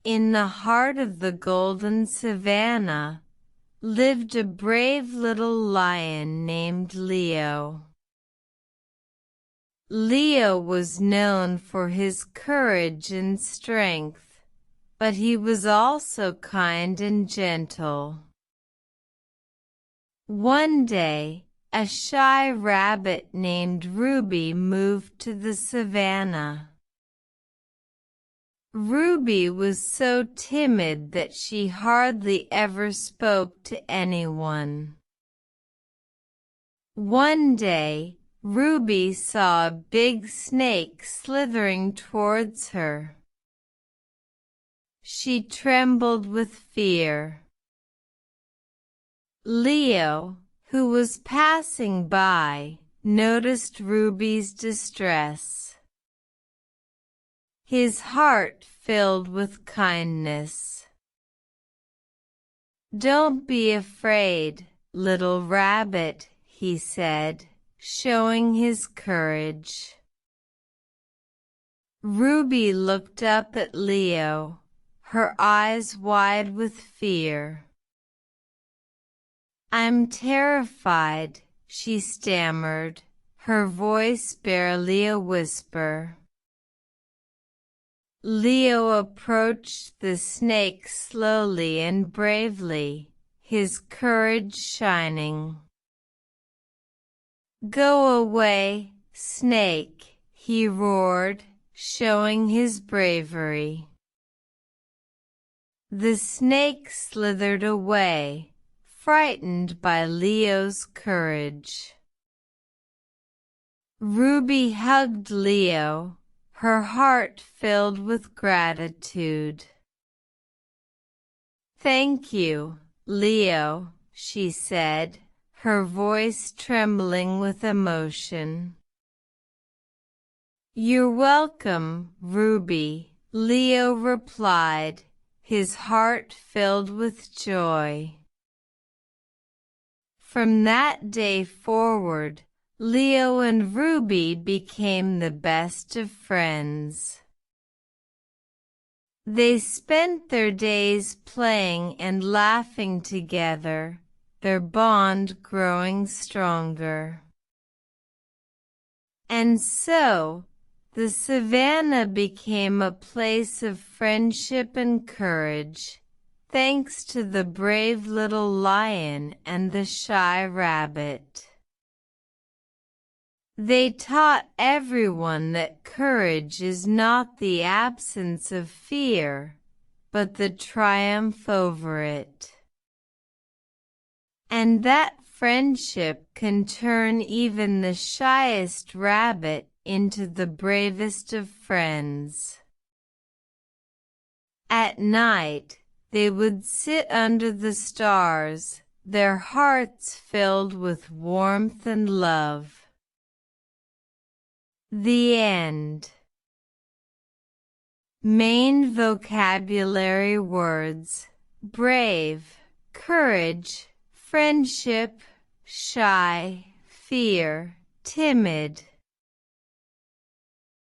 In the heart of the golden savannah lived a brave little lion named Leo. Leo was known for his courage and strength, but he was also kind and gentle. One day, a shy rabbit named Ruby moved to the savannah. Ruby was so timid that she hardly ever spoke to anyone. One day, Ruby saw a big snake slithering towards her. She trembled with fear. Leo, who was passing by, noticed Ruby's distress. His heart filled with kindness. "Don't be afraid, little rabbit," he said, showing his courage. Ruby looked up at Leo, her eyes wide with fear. "I'm terrified," she stammered, her voice barely a whisper. Leo approached the snake slowly and bravely, his courage shining. "Go away, snake," he roared, showing his bravery. The snake slithered away, frightened by Leo's courage. Ruby hugged Leo, her heart filled with gratitude. "Thank you, Leo," she said, her voice trembling with emotion. "You're welcome, Ruby," Leo replied, his heart filled with joy. From that day forward, Leo and Ruby became the best of friends. They spent their days playing and laughing together, their bond growing stronger. And so, the savannah became a place of friendship and courage, thanks to the brave little lion and the shy rabbit. They taught everyone that courage is not the absence of fear, but the triumph over it. And that friendship can turn even the shyest rabbit into the bravest of friends. At night, they would sit under the stars, their hearts filled with warmth and love. The end. Main vocabulary words: brave, courage, friendship, shy, fear, timid.